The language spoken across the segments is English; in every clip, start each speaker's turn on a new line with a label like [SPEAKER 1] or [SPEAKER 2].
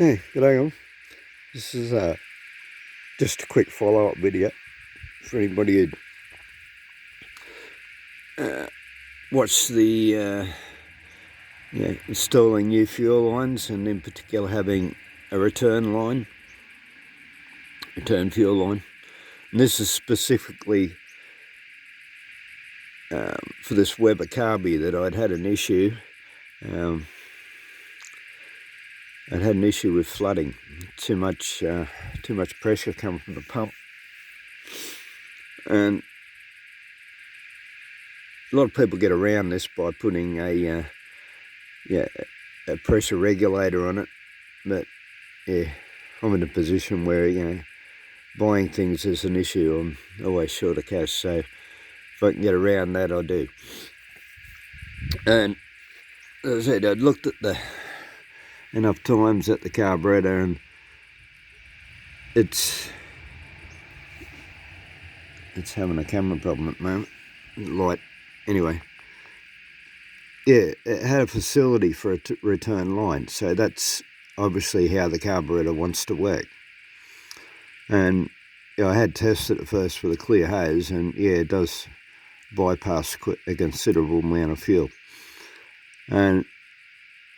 [SPEAKER 1] Hey, g'day all. This is just a quick follow-up video for anybody who'd watched the installing new fuel lines, and in particular having a return fuel line. And this is specifically for this Weber carby that I'd had an issue. I'd had an issue with flooding. Too much pressure coming from the pump, and a lot of people get around this by putting a pressure regulator on it. But yeah, I'm in a position where buying things is an issue. I'm always short of cash, so if I can get around that, I do. And as I said, I'd looked at enough times at the carburetor, and it's having a camera problem at the moment. Light. Anyway, yeah, it had a facility for a return line, so that's obviously how the carburetor wants to work. And I had tested it first with a clear hose, and yeah, it does bypass a considerable amount of fuel. And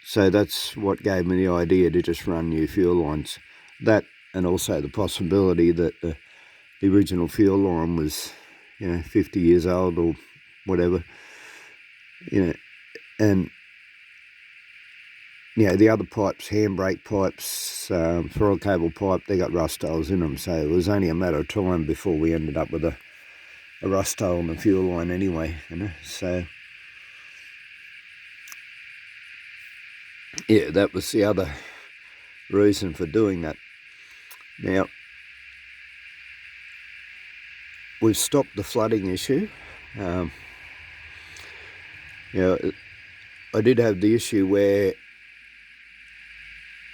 [SPEAKER 1] so that's what gave me the idea to just run new fuel lines. That, and also the possibility that the original fuel line was 50 years old or whatever, and the other pipes, handbrake pipes, throttle cable pipe, they got rust holes in them, so it was only a matter of time before we ended up with a rust hole in the fuel line anyway, so yeah, that was the other reason for doing that. Now, we've stopped the flooding issue. I did have the issue where,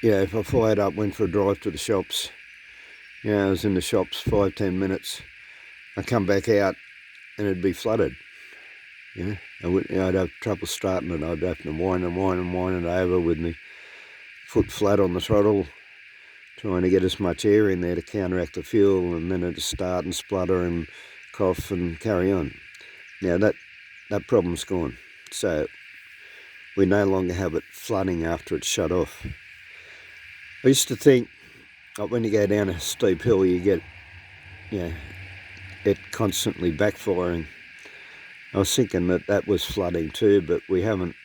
[SPEAKER 1] if I fired up, went for a drive to the shops, I was in the shops 5-10 minutes, I come back out and it'd be flooded. I'd have trouble starting it. I'd have to whine it over with my foot flat on the throttle, trying to get as much air in there to counteract the fuel, and then it'd start and splutter and cough and carry on. Now that problem's gone, so we no longer have it flooding after it's shut off. I used to think, like, when you go down a steep hill, you get it constantly backfiring. I was thinking that was flooding too, but we haven't.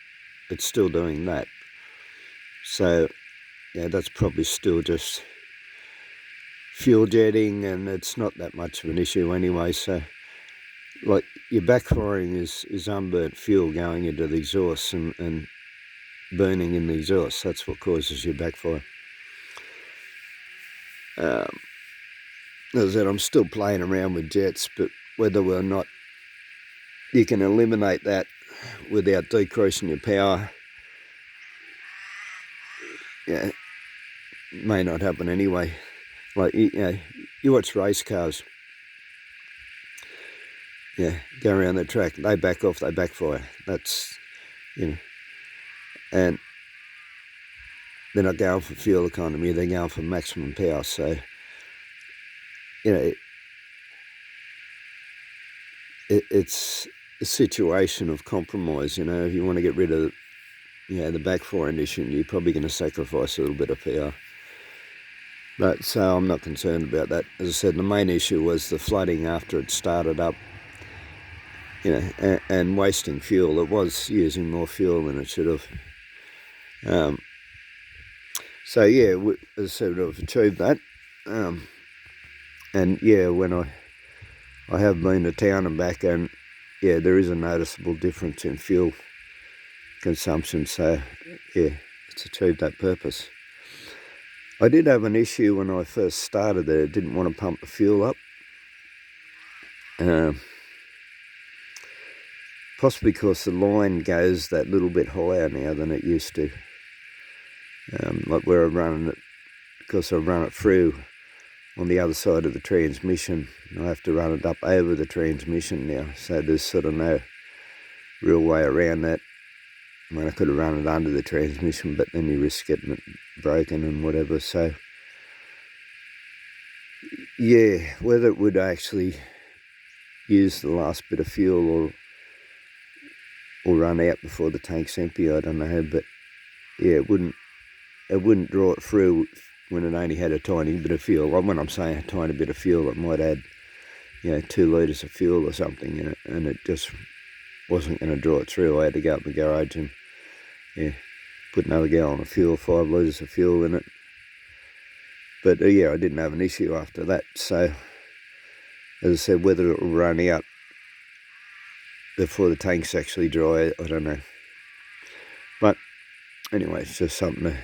[SPEAKER 1] It's still doing that. So yeah, that's probably still just fuel jetting, and it's not that much of an issue anyway. So, like, your backfiring is unburnt fuel going into the exhaust and burning in the exhaust. That's what causes your backfire. As I said, I'm still playing around with jets, but whether or not you can eliminate that without decreasing your power, may not happen anyway. Like, you watch race cars, go around the track, they back off, they backfire. That's, and they're not going for fuel economy, they're going for maximum power. So, it's a situation of compromise. If you want to get rid of the backfiring issue, you're probably going to sacrifice a little bit of power. But so I'm not concerned about that. As I said, the main issue was the flooding after it started up, and wasting fuel. It was using more fuel than it should have. So yeah, as I said, I've achieved that. And yeah, when I have been to town and back, and yeah, there is a noticeable difference in fuel consumption. So yeah, it's achieved that purpose. I did have an issue when I first started there. I didn't want to pump the fuel up. Possibly because the line goes that little bit higher now than it used to. Like where I'm running it, because I run it through on the other side of the transmission, I have to run it up over the transmission now. So there's sort of no real way around that. I mean, I could have run it under the transmission, but then you risk getting it broken and whatever. So yeah, whether it would actually use the last bit of fuel or run out before the tank's empty, I don't know. But yeah, it wouldn't draw it through when it only had a tiny bit of fuel. Well, when I'm saying a tiny bit of fuel, it might add, 2 litres of fuel or something in it, and it just wasn't going to draw it through. I had to go up in the garage and put another gallon of fuel, 5 litres of fuel in it. But yeah, I didn't have an issue after that. So as I said, whether it will run out before the tank's actually dry, I don't know. But anyway, it's just something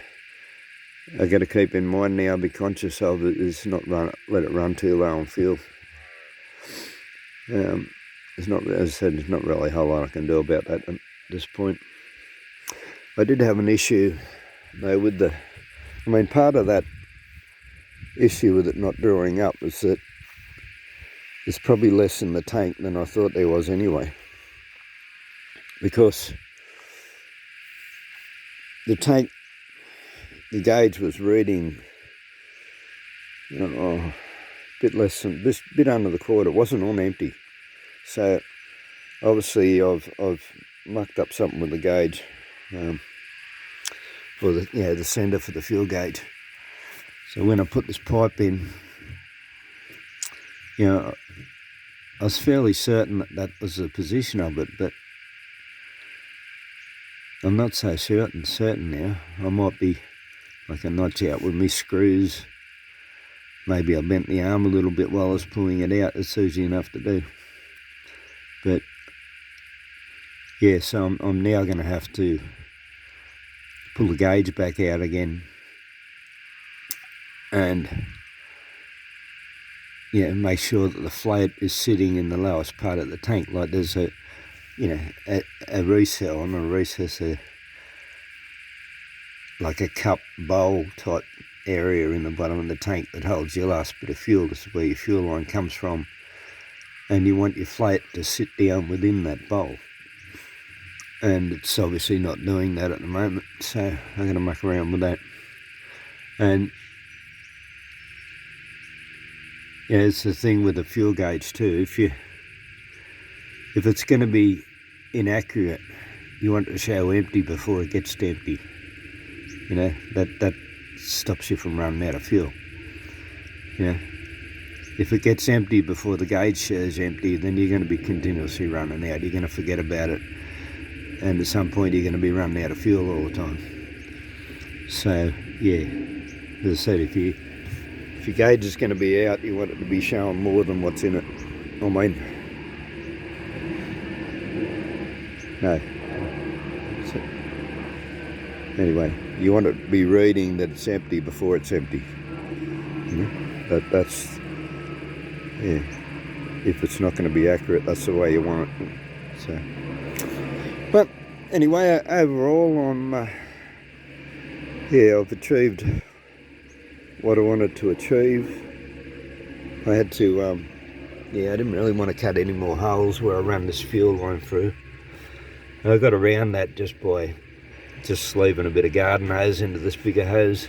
[SPEAKER 1] I got to keep in mind now, be conscious of it, is not let it run too low on fuel. It's not, as I said, there's not really a whole lot I can do about that at this point. I did have an issue though with part of that issue with it not drawing up was that there's probably less in the tank than I thought there was anyway. Because the tank, the gauge was reading, a bit less than, just a bit under the quarter. It wasn't on empty. So obviously I've mucked up something with the gauge, for the sender for the fuel gauge. So when I put this pipe in, I was fairly certain that was the position of it, but I'm not so certain now. I might be like a notch out with my screws. Maybe I bent the arm a little bit while I was pulling it out. It's easy enough to do. But yeah, so I'm now going to have to pull the gauge back out again and make sure that the float is sitting in the lowest part of the tank. Like there's a recess, not a recess, like a cup bowl type area in the bottom of the tank that holds your last bit of fuel. This is where your fuel line comes from, and you want your float to sit down within that bowl, and it's obviously not doing that at the moment, so I'm going to muck around with that. And it's the thing with the fuel gauge too, if it's going to be inaccurate, you want it to show empty before it gets to empty. That stops you from running out of fuel. If it gets empty before the gauge shows empty, then you're going to be continuously running out. You're going to forget about it, and at some point you're going to be running out of fuel all the time. So yeah, as I said, if your gauge is going to be out, you want it to be showing more than what's in it. I mean, no. So, anyway, you want it to be reading that it's empty before it's empty. That's if it's not going to be accurate, that's the way you want it. So, but anyway, overall, I've achieved what I wanted to achieve. I had to, I didn't really want to cut any more holes where I ran this fuel line through. And I got around that just by sleeving a bit of garden hose into this bigger hose.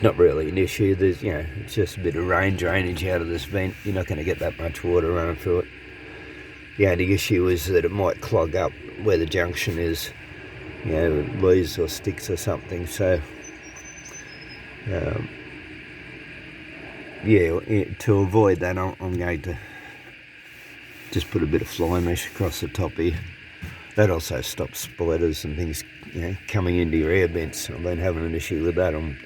[SPEAKER 1] Not really an issue. There's, it's just a bit of rain drainage out of this vent. You're not going to get that much water running through it. The only issue is that it might clog up where the junction is, with leaves or sticks or something. So, to avoid that, I'm going to just put a bit of fly mesh across the top here. That also stops spiders and things, coming into your air vents. I've been having an issue with that on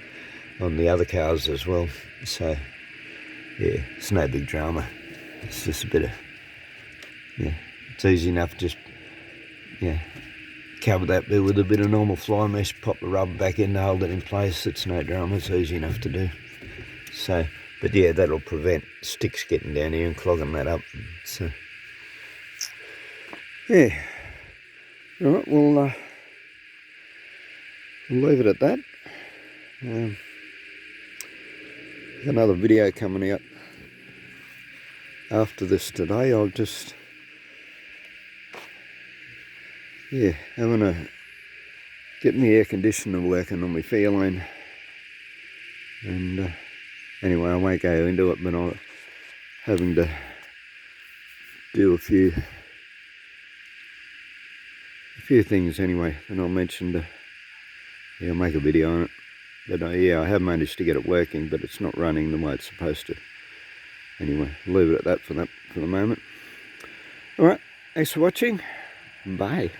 [SPEAKER 1] the other cars as well. So it's no big drama. It's just a bit of, it's easy enough, just cover that bit with a bit of normal fly mesh, pop the rubber back in, hold it in place. It's no drama, it's easy enough to do. So, but that'll prevent sticks getting down here and clogging that up. So alright, we'll leave it at that. Another video coming out after this today. I'll just yeah, having to get my air conditioner working on my feline. And anyway, I won't go into it, but I'm having to do a few things anyway, and I'll mention yeah, I'll make a video on it. But yeah, I have managed to get it working, but it's not running the way it's supposed to. Anyway, I'll leave it at that for the moment. Alright, thanks for watching. Bye.